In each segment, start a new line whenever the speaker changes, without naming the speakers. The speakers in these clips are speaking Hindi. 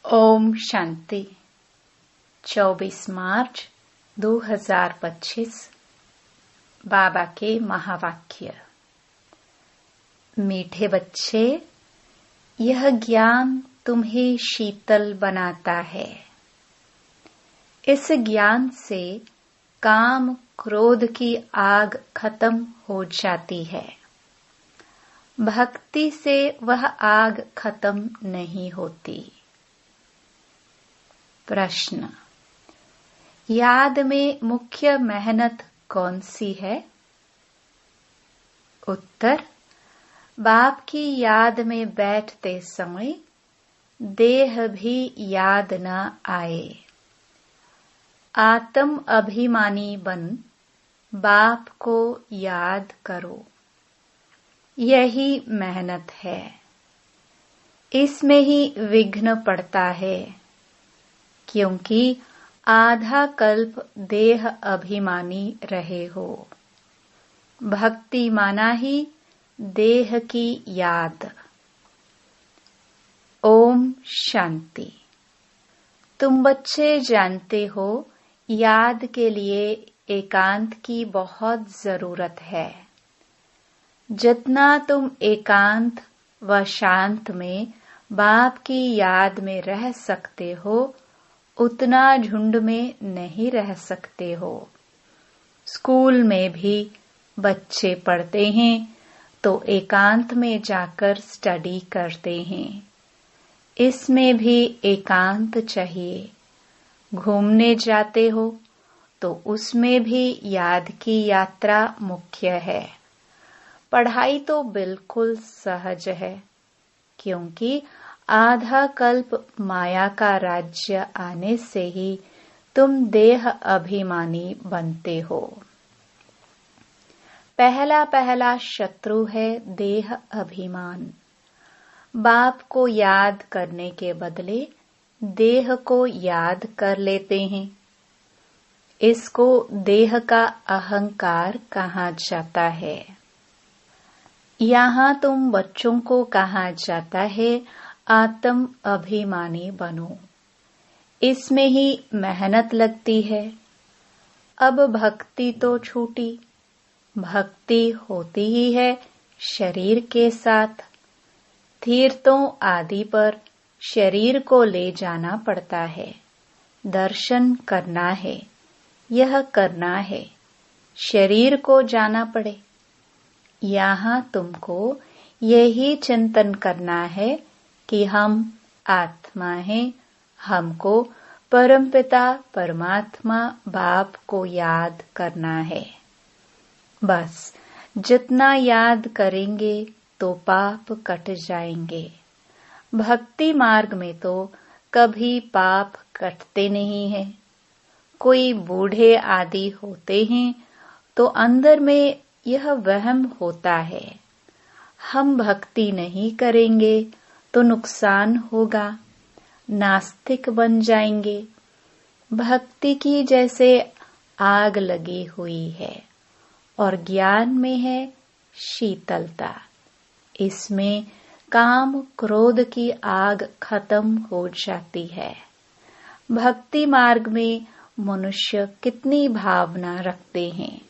ओम शांति। 24 मार्च 2025 बाबा के महावाक्य। मीठे बच्चे, यह ज्ञान तुम्हें शीतल बनाता है। इस ज्ञान से काम क्रोध की आग खत्म हो जाती है। भक्ति से वह आग खत्म नहीं होती। प्रश्न: याद में मुख्य मेहनत कौन सी है? उत्तर: बाप की याद में बैठते समय देह भी याद न आए। आत्म अभिमानी बन बाप को याद करो। यही मेहनत है। इसमें ही विघ्न पड़ता है, क्योंकि आधा कल्प देह अभिमानी रहे हो। भक्ति माना ही देह की याद। ओम शांति। तुम बच्चे जानते हो, याद के लिए एकांत की बहुत जरूरत है। जितना तुम एकांत व शांत में बाप की याद में रह सकते हो, उतना झुंड में नहीं रह सकते हो। स्कूल में भी बच्चे पढ़ते हैं तो एकांत में जाकर स्टडी करते हैं। इसमें भी एकांत चाहिए। घूमने जाते हो तो उसमें भी याद की यात्रा मुख्य है। पढ़ाई तो बिल्कुल सहज है, क्योंकि आधा कल्प माया का राज्य आने से ही तुम देह अभिमानी बनते हो। पहला शत्रु है देह अभिमान। बाप को याद करने के बदले देह को याद कर लेते हैं। इसको देह का अहंकार कहा जाता है। यहाँ तुम बच्चों को कहा जाता है आत्म अभिमानी बनो। इसमें ही मेहनत लगती है। अब भक्ति तो छूटी। भक्ति होती ही है शरीर के साथ। तीर्थों आदि पर शरीर को ले जाना पड़ता है। दर्शन करना है, यह करना है। शरीर को जाना पड़े। यहाँ तुमको यही चिंतन करना है कि हम आत्मा हैं। हमको परमपिता परमात्मा बाप को याद करना है। बस जितना याद करेंगे तो पाप कट जाएंगे। भक्ति मार्ग में तो कभी पाप कटते नहीं हैं। कोई बूढ़े आदि होते हैं तो अंदर में यह वहम होता है, हम भक्ति नहीं करेंगे तो नुकसान होगा, नास्तिक बन जाएंगे। भक्ति की जैसे आग लगी हुई है और ज्ञान में है शीतलता। इसमें काम क्रोध की आग खत्म हो जाती है। भक्ति मार्ग में मनुष्य कितनी भावना रखते हैं,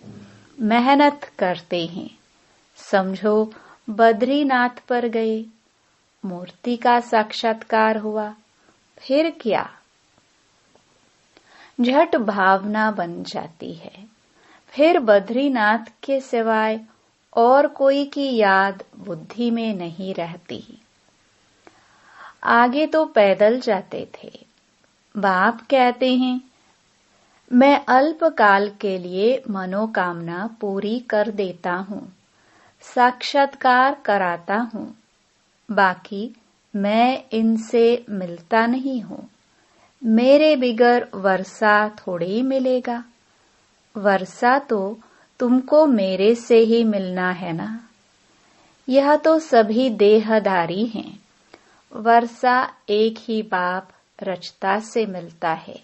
मेहनत करते हैं। समझो बद्रीनाथ पर गए, मूर्ति का साक्षात्कार हुआ, फिर क्या? झट भावना बन जाती है। फिर बद्रीनाथ के सिवाय और कोई की याद बुद्धि में नहीं रहती। आगे तो पैदल जाते थे। बाप कहते हैं, मैं अल्पकाल के लिए मनोकामना पूरी कर देता हूँ, साक्षात्कार कराता हूँ। बाकी मैं इनसे मिलता नहीं हूँ। मेरे बिगर वर्षा थोड़ी मिलेगा। वर्षा तो तुमको मेरे से ही मिलना है ना। यह तो सभी देहधारी हैं। वर्षा एक ही बाप रचता से मिलता है।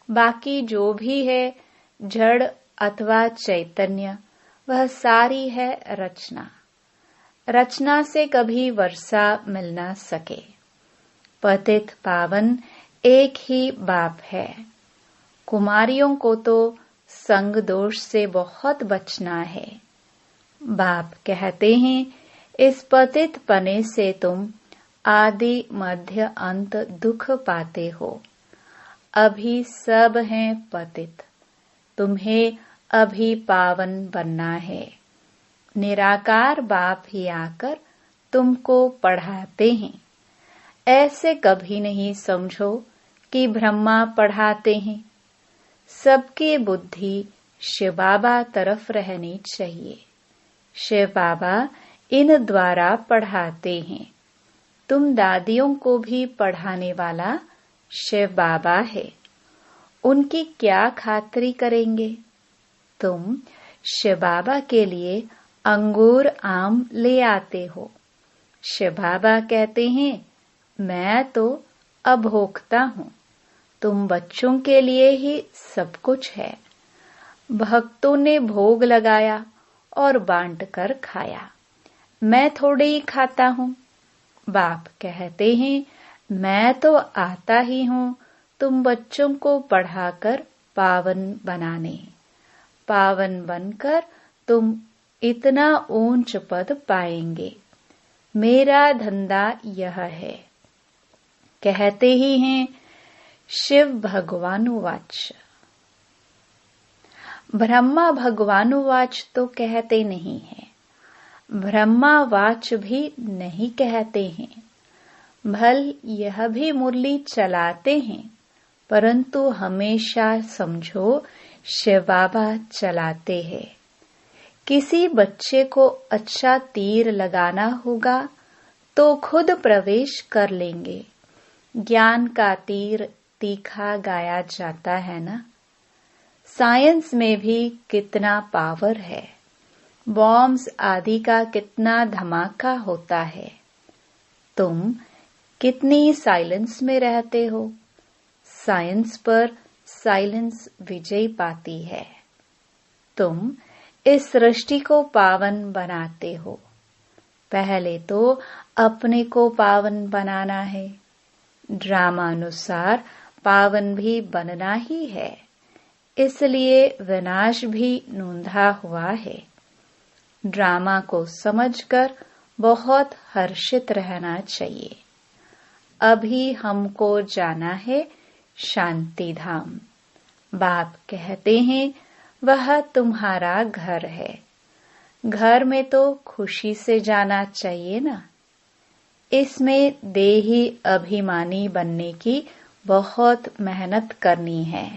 बाकी जो भी है जड़ अथवा चैतन्य, वह सारी है रचना। रचना से कभी वर्षा मिल न सके। पतित पावन एक ही बाप है। कुमारियों को तो संग दोष से बहुत बचना है। बाप कहते हैं, इस पतित पने से तुम आदि मध्य अंत दुख पाते हो। अभी सब हैं पतित, तुम्हें अभी पावन बनना है। निराकार बाप ही आकर तुमको पढ़ाते हैं। ऐसे कभी नहीं समझो कि ब्रह्मा पढ़ाते हैं। सबकी बुद्धि शिव बाबा तरफ रहनी चाहिए। शिव बाबा इन द्वारा पढ़ाते हैं। तुम दादियों को भी पढ़ाने वाला शिव बाबा है। उनकी क्या खातिरी करेंगे? तुम शिव बाबा के लिए अंगूर आम ले आते हो। शिव बाबा कहते हैं, मैं तो अभोक्ता हूँ, तुम बच्चों के लिए ही सब कुछ है। भक्तों ने भोग लगाया और बांट कर खाया, मैं थोड़े ही खाता हूँ। बाप कहते हैं, मैं तो आता ही हूँ तुम बच्चों को पढ़ाकर पावन बनाने। पावन बनकर तुम इतना ऊंच पद पाएंगे। मेरा धंधा यह है। कहते ही हैं, शिव भगवानुवाच। ब्रह्मा भगवानुवाच तो कहते नहीं हैं, ब्रह्मावाच भी नहीं कहते हैं। भल यह भी मुरली चलाते हैं, परंतु हमेशा समझो शिव बाबा चलाते हैं। किसी बच्चे को अच्छा तीर लगाना होगा तो खुद प्रवेश कर लेंगे। ज्ञान का तीर तीखा गाया जाता है ना। साइंस में भी कितना पावर है। बॉम्ब्स आदि का कितना धमाका होता है। तुम कितनी साइलेंस में रहते हो। साइंस पर साइलेंस विजय पाती है। तुम इस सृष्टि को पावन बनाते हो। पहले तो अपने को पावन बनाना है। ड्रामानुसार पावन भी बनना ही है, इसलिए विनाश भी नूंधा हुआ है। ड्रामा को समझकर बहुत हर्षित रहना चाहिए। अभी हमको जाना है शांति धाम। बाप कहते हैं, वह तुम्हारा घर है। घर में तो खुशी से जाना चाहिए ना। इसमें देही अभिमानी बनने की बहुत मेहनत करनी है।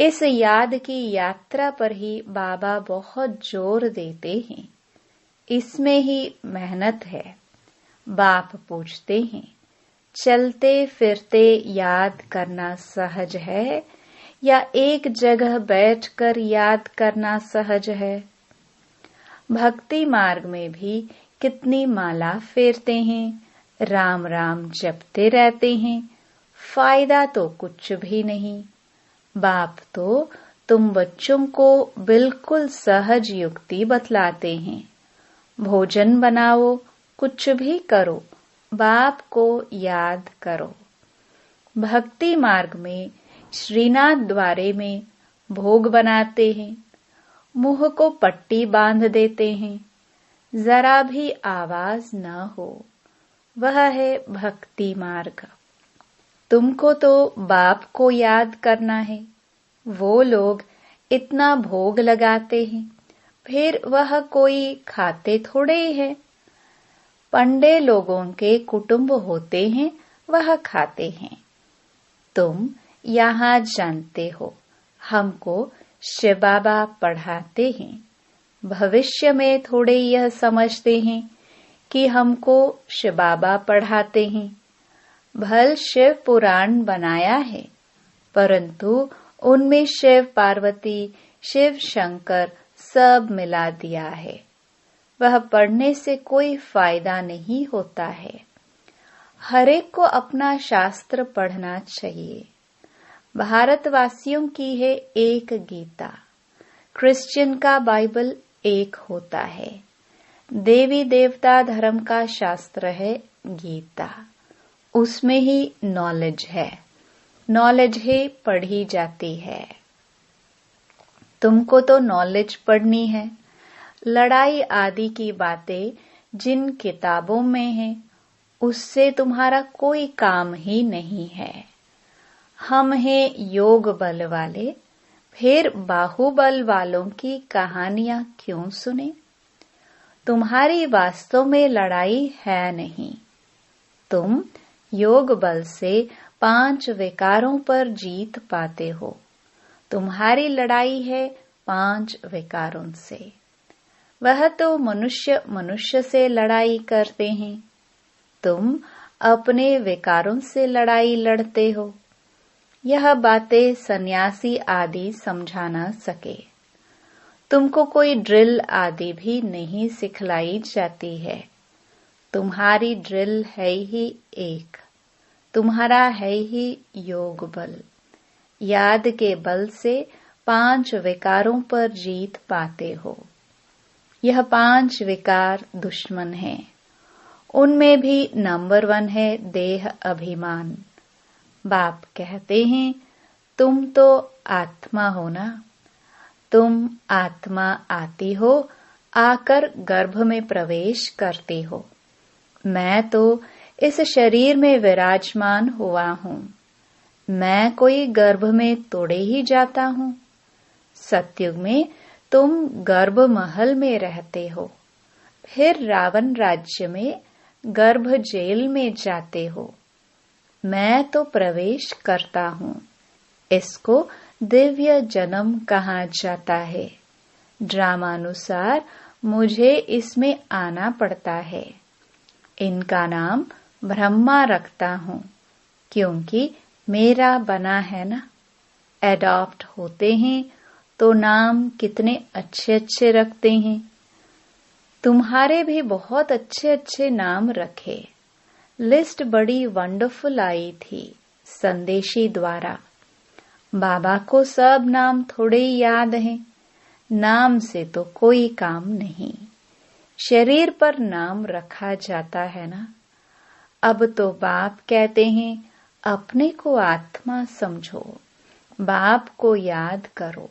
इस याद की यात्रा पर ही बाबा बहुत जोर देते हैं। इसमें ही मेहनत है। बाप पूछते हैं, चलते फिरते याद करना सहज है या एक जगह बैठकर याद करना सहज है? भक्ति मार्ग में भी कितनी माला फेरते हैं, राम राम जपते रहते हैं, फायदा तो कुछ भी नहीं। बाप तो तुम बच्चों को बिल्कुल सहज युक्ति बतलाते हैं। भोजन बनाओ, कुछ भी करो, बाप को याद करो। भक्ति मार्ग में श्रीनाथ द्वारे में भोग बनाते हैं, मुंह को पट्टी बांध देते हैं, जरा भी आवाज न हो। वह है भक्ति मार्ग। तुमको तो बाप को याद करना है। वो लोग इतना भोग लगाते हैं, फिर वह कोई खाते थोड़े ही है। पंडे लोगों के कुटुंब होते हैं, वह खाते हैं। तुम यहाँ जानते हो, हमको शिव बाबा पढ़ाते हैं। भविष्य में थोड़े यह समझते हैं कि हमको शिव बाबा पढ़ाते हैं। भल शिव पुराण बनाया है, परंतु उनमें शिव पार्वती, शिव शंकर सब मिला दिया है। वह पढ़ने से कोई फायदा नहीं होता है। हर एक को अपना शास्त्र पढ़ना चाहिए। भारतवासियों की है एक गीता, क्रिश्चियन का बाइबल एक होता है। देवी देवता धर्म का शास्त्र है गीता, उसमें ही नॉलेज है, नॉलेज ही पढ़ी जाती है। तुमको तो नॉलेज पढ़नी है। लड़ाई आदि की बातें जिन किताबों में है, उससे तुम्हारा कोई काम ही नहीं है। हम हैं योग बल वाले, फिर बाहुबल वालों की कहानियां क्यों सुने? तुम्हारी वास्तव में लड़ाई है नहीं। तुम योग बल से 5 विकारों पर जीत पाते हो। तुम्हारी लड़ाई है 5 विकारों से। वह तो मनुष्य मनुष्य से लड़ाई करते हैं, तुम अपने विकारों से लड़ाई लड़ते हो। यह बातें सन्यासी आदि समझा न सके। तुमको कोई ड्रिल आदि भी नहीं सिखलाई जाती है। तुम्हारी ड्रिल है ही एक, तुम्हारा है ही योग बल। याद के बल से 5 विकारों पर जीत पाते हो। यह 5 विकार दुश्मन हैं। उनमें भी नंबर 1 है देह अभिमान। बाप कहते हैं, तुम तो आत्मा हो ना। तुम आत्मा आती हो, आकर गर्भ में प्रवेश करती हो। मैं तो इस शरीर में विराजमान हुआ हूँ। मैं कोई गर्भ में तोड़े ही जाता हूँ। सतयुग में तुम गर्भ महल में रहते हो, फिर रावण राज्य में गर्भ जेल में जाते हो। मैं तो प्रवेश करता हूँ। इसको दिव्य जन्म कहा जाता है। ड्रामानुसार मुझे इसमें आना पड़ता है। इनका नाम ब्रह्मा रखता हूँ, क्योंकि मेरा बना है ना। एडॉप्ट होते हैं तो नाम कितने अच्छे अच्छे रखते हैं। तुम्हारे भी बहुत अच्छे अच्छे नाम रखे। लिस्ट बड़ी वंडरफुल आई थी संदेशी द्वारा। बाबा को सब नाम थोड़े ही याद हैं। नाम से तो कोई काम नहीं, शरीर पर नाम रखा जाता है ना। अब तो बाप कहते हैं, अपने को आत्मा समझो, बाप को याद करो।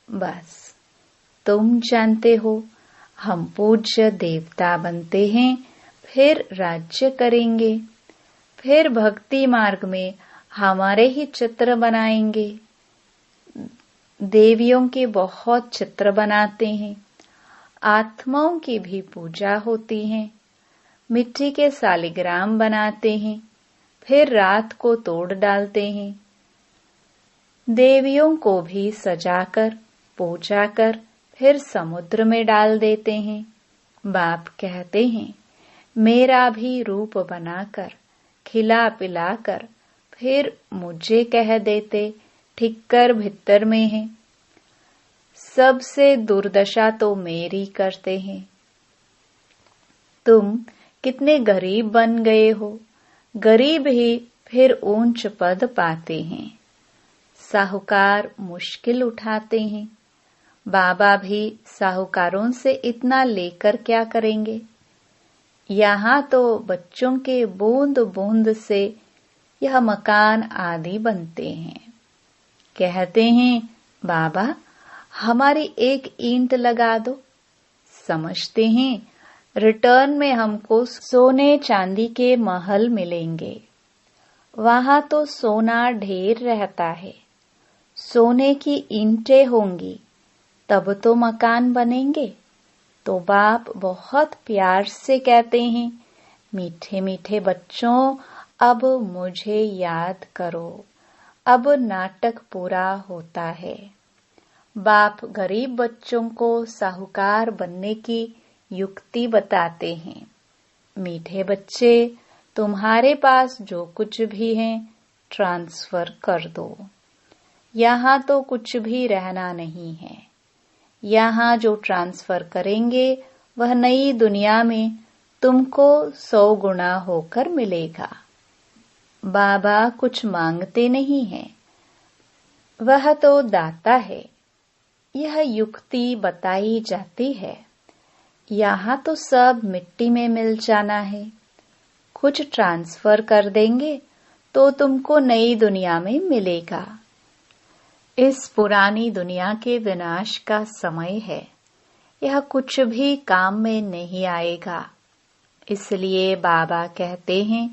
बस तुम जानते हो, हम पूज्य देवता बनते हैं, फिर राज्य करेंगे, फिर भक्ति मार्ग में हमारे ही चित्र बनाएंगे। देवियों के बहुत चित्र बनाते हैं। आत्माओं की भी पूजा होती है। मिट्टी के सालिग्राम बनाते हैं, फिर रात को तोड़ डालते हैं। देवियों को भी सजाकर पूजा कर फिर समुद्र में डाल देते हैं। बाप कहते हैं, मेरा भी रूप बनाकर खिला पिलाकर फिर मुझे कह देते, ठिक्कर भित्तर में है। सबसे दुर्दशा तो मेरी करते हैं। तुम कितने गरीब बन गए हो। गरीब ही फिर ऊंच पद पाते हैं। साहूकार मुश्किल उठाते हैं। बाबा भी साहूकारों से इतना लेकर क्या करेंगे। यहाँ तो बच्चों के बूंद बूंद से यह मकान आदि बनते हैं। कहते हैं, बाबा हमारी एक ईंट लगा दो। समझते हैं रिटर्न में हमको सोने चांदी के महल मिलेंगे। वहां तो सोना ढेर रहता है। सोने की ईंटें होंगी, तब तो मकान बनेंगे। तो बाप बहुत प्यार से कहते हैं, मीठे मीठे बच्चों, अब मुझे याद करो। अब नाटक पूरा होता है। बाप गरीब बच्चों को साहूकार बनने की युक्ति बताते हैं। मीठे बच्चे, तुम्हारे पास जो कुछ भी है ट्रांसफर कर दो। यहाँ तो कुछ भी रहना नहीं है। यहाँ जो ट्रांसफर करेंगे वह नई दुनिया में तुमको 100 गुना होकर मिलेगा। बाबा कुछ मांगते नहीं हैं, वह तो दाता है। यह युक्ति बताई जाती है। यहाँ तो सब मिट्टी में मिल जाना है। कुछ ट्रांसफर कर देंगे तो तुमको नई दुनिया में मिलेगा। इस पुरानी दुनिया के विनाश का समय है, यह कुछ भी काम में नहीं आएगा। इसलिए बाबा कहते हैं,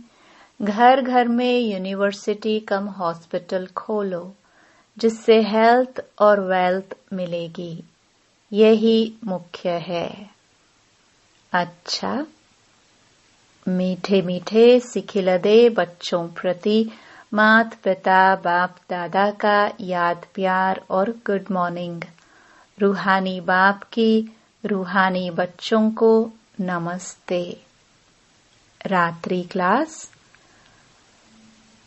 घर घर में यूनिवर्सिटी कम हॉस्पिटल खोलो, जिससे हेल्थ और वेल्थ मिलेगी। यही मुख्य है। अच्छा, मीठे मीठे सिखिलदे बच्चों प्रति मात पिता बाप दादा का याद प्यार और गुड मॉर्निंग। रूहानी बाप की रूहानी बच्चों को नमस्ते। रात्रि क्लास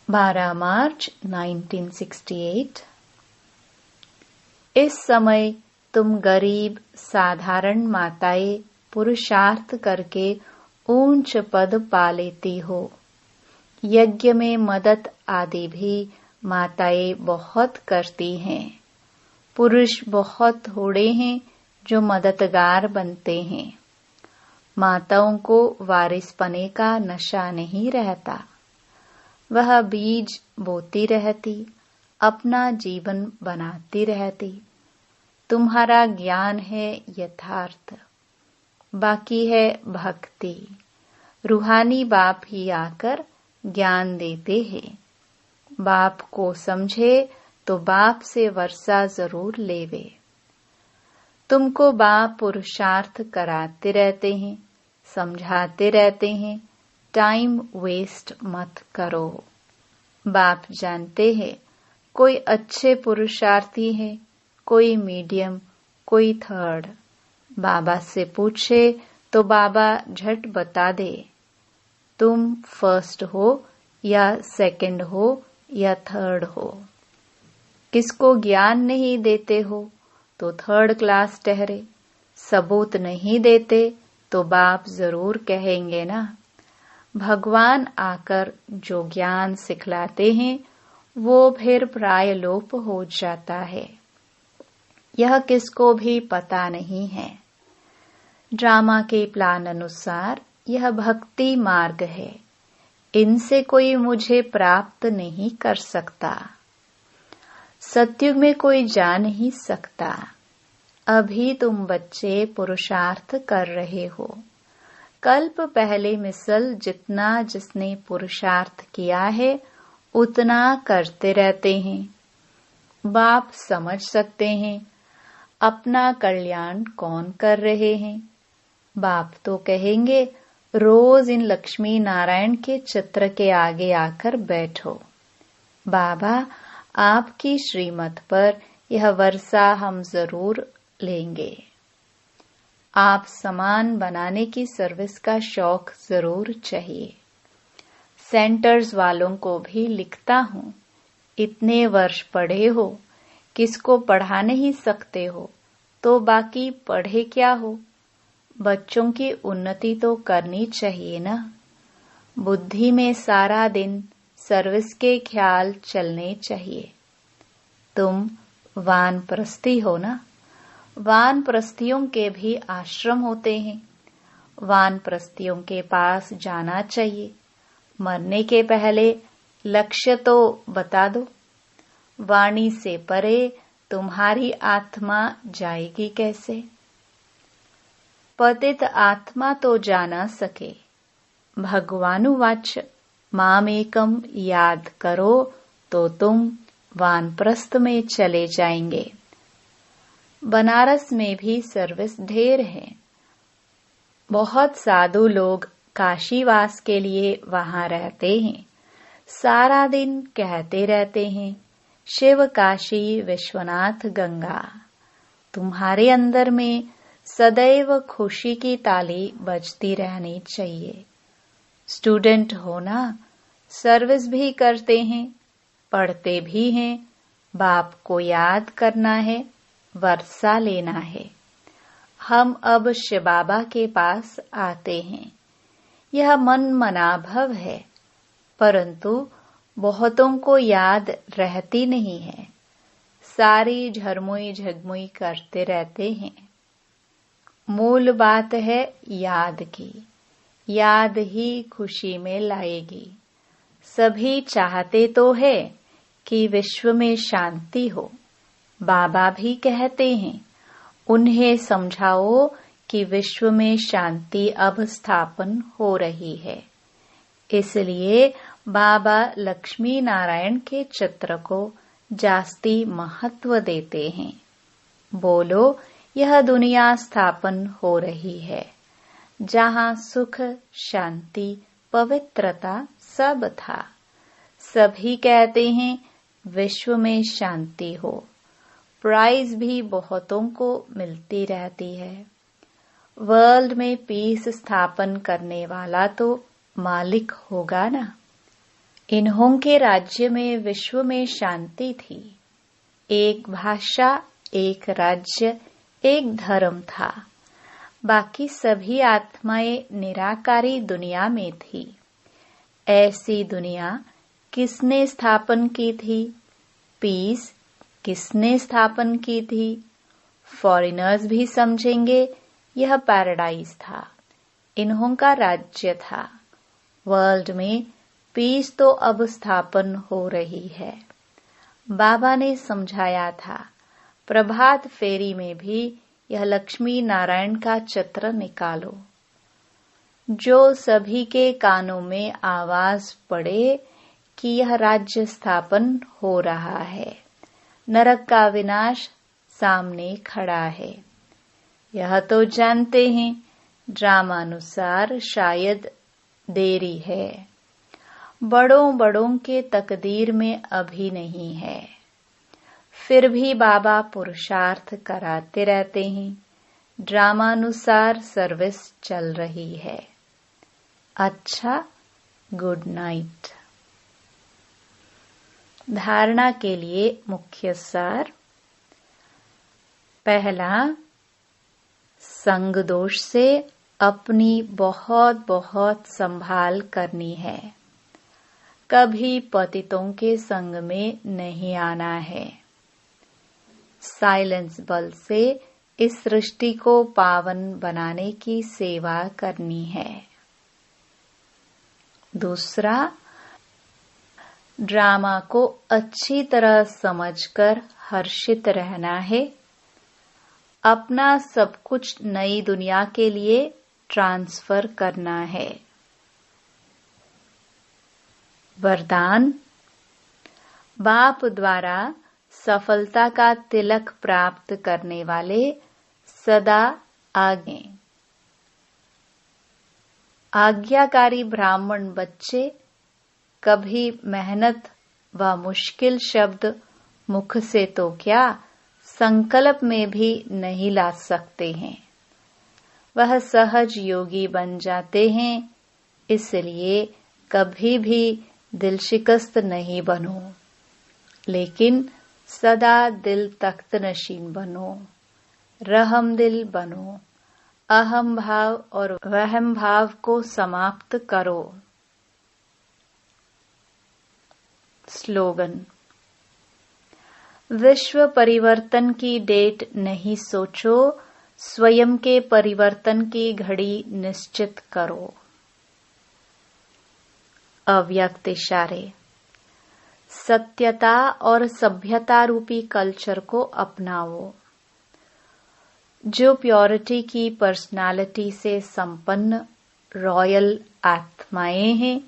12 मार्च 1968। इस समय तुम गरीब साधारण माताएं पुरुषार्थ करके ऊंच पद पा लेती हो। यज्ञ में मदद आदि भी माताएं बहुत करती हैं। पुरुष बहुत थोड़े हैं जो मददगार बनते हैं। माताओं को वारिसपने का नशा नहीं रहता। वह बीज बोती रहती, अपना जीवन बनाती रहती। तुम्हारा ज्ञान है यथार्थ, बाकी है भक्ति। रूहानी बाप ही आकर ज्ञान देते हैं। बाप को समझे तो बाप से वर्षा जरूर लेवे। तुमको बाप पुरुषार्थ कराते रहते हैं, समझाते रहते हैं, टाइम वेस्ट मत करो। बाप जानते हैं कोई अच्छे पुरुषार्थी है, कोई मीडियम, कोई थर्ड। बाबा से पूछे तो बाबा झट बता दे, तुम फर्स्ट हो या सेकंड हो या थर्ड हो। किसको ज्ञान नहीं देते हो तो थर्ड क्लास ठहरे। सबूत नहीं देते तो बाप जरूर कहेंगे ना। भगवान आकर जो ज्ञान सिखलाते हैं वो फिर प्राय लोप हो जाता है। यह किसको भी पता नहीं है। ड्रामा के प्लान अनुसार यह भक्ति मार्ग है। इनसे कोई मुझे प्राप्त नहीं कर सकता। सत्युग में कोई जा नहीं सकता। अभी तुम बच्चे पुरुषार्थ कर रहे हो। कल्प पहले मिसल जितना जिसने पुरुषार्थ किया है उतना करते रहते हैं। बाप समझ सकते हैं अपना कल्याण कौन कर रहे हैं। बाप तो कहेंगे रोज इन लक्ष्मी नारायण के चित्र के आगे आकर बैठो। बाबा आपकी श्रीमत पर यह वर्षा हम जरूर लेंगे। आप सामान बनाने की सर्विस का शौक जरूर चाहिए। सेंटर्स वालों को भी लिखता हूँ, इतने वर्ष पढ़े हो, किसको पढ़ा नहीं सकते हो तो बाकी पढ़े क्या हो। बच्चों की उन्नति तो करनी चाहिए ना। बुद्धि में सारा दिन सर्विस के ख्याल चलने चाहिए। तुम वानप्रस्थी हो ना। वानप्रस्थियों के भी आश्रम होते हैं। वानप्रस्थियों के पास जाना चाहिए। मरने के पहले लक्ष्य तो बता दो। वाणी से परे तुम्हारी आत्मा जाएगी कैसे। पतित आत्मा तो जाना सके। भगवानुवाच मामेकम याद करो तो तुम वानप्रस्थ में चले जाएंगे। बनारस में भी सर्विस ढेर है। बहुत साधु लोग काशीवास के लिए वहां रहते हैं। सारा दिन कहते रहते हैं शिव काशी विश्वनाथ गंगा। तुम्हारे अंदर में सदैव खुशी की ताली बजती रहनी चाहिए। स्टूडेंट हो ना, सर्विस भी करते हैं, पढ़ते भी हैं। बाप को याद करना है, वर्षा लेना है। हम अब शिव बाबा के पास आते हैं। यह मन मनाभव है, परंतु बहुतों को याद रहती नहीं है। सारी झरमुई झगमुई करते रहते हैं। मूल बात है याद की। याद ही खुशी में लाएगी। सभी चाहते तो है कि विश्व में शांति हो। बाबा भी कहते हैं, उन्हें समझाओ कि विश्व में शांति अब स्थापन हो रही है। इसलिए बाबा लक्ष्मी नारायण के चित्र को जास्ती महत्व देते हैं। बोलो, यह दुनिया स्थापन हो रही है, जहाँ सुख, शांति, पवित्रता सब था। सभी कहते हैं विश्व में शांति हो। प्राइज भी बहुतों को मिलती रहती है। वर्ल्ड में पीस स्थापन करने वाला तो मालिक होगा ना। इन्हों के राज्य में विश्व में शांति थी। एक भाषा, एक राज्य, एक धर्म था। बाकी सभी आत्माएं निराकारी दुनिया में थी। ऐसी दुनिया किसने स्थापन की थी? पीस किसने स्थापन की थी? फॉरेनर्स भी समझेंगे यह पैराडाइज था, इन्हों का राज्य था। वर्ल्ड में पीस तो अब स्थापन हो रही है। बाबा ने समझाया था, प्रभात फेरी में भी यह लक्ष्मी नारायण का चित्र निकालो, जो सभी के कानों में आवाज पड़े कि यह राज्य स्थापन हो रहा है। नरक का विनाश सामने खड़ा है। यह तो जानते हैं, ड्रामानुसार शायद देरी है। बड़ों के तकदीर में अभी नहीं है। फिर भी बाबा पुरुषार्थ कराते रहते हैं। ड्रामानुसार सर्विस चल रही है। अच्छा, गुड नाइट। धारणा के लिए मुख्य सार। पहला, संग दोष से अपनी बहुत बहुत संभाल करनी है। कभी पतितों के संग में नहीं आना है। साइलेंस बल से इस सृष्टि को पावन बनाने की सेवा करनी है। दूसरा, ड्रामा को अच्छी तरह समझकर हर्षित रहना है। अपना सब कुछ नई दुनिया के लिए ट्रांसफर करना है। वरदान, बाप द्वारा सफलता का तिलक प्राप्त करने वाले सदा आगे। आज्ञाकारी ब्राह्मण बच्चे कभी मेहनत व मुश्किल शब्द मुख से तो क्या, संकल्प में भी नहीं ला सकते हैं। वह सहज योगी बन जाते हैं। इसलिए कभी भी दिल शिकस्त नहीं बनो, लेकिन सदा दिल तख्त नशीन बनो। रहम दिल बनो। अहम भाव और वहम भाव को समाप्त करो। स्लोगन, विश्व परिवर्तन की डेट नहीं सोचो, स्वयं के परिवर्तन की घड़ी निश्चित करो। अव्यक्त इशारे, सत्यता और सभ्यता रूपी कल्चर को अपनाओ। जो प्योरिटी की पर्सनालिटी से संपन्न रॉयल आत्माएं हैं,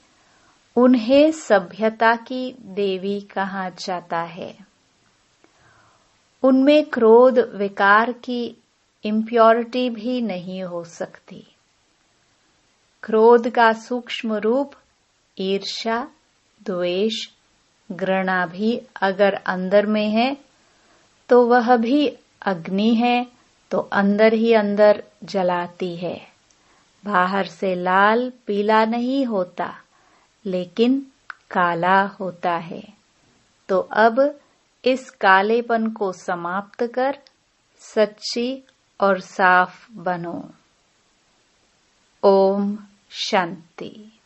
उन्हें सभ्यता की देवी कहा जाता है। उनमें क्रोध विकार की इम्प्योरिटी भी नहीं हो सकती। क्रोध का सूक्ष्म रूप ईर्ष्या, द्वेष, घृणा भी अगर अंदर में है तो वह भी अग्नि है, तो अंदर ही अंदर जलाती है। बाहर से लाल पीला नहीं होता, लेकिन काला होता है। तो अब इस कालेपन को समाप्त कर सच्ची और साफ बनो। ओम शांति।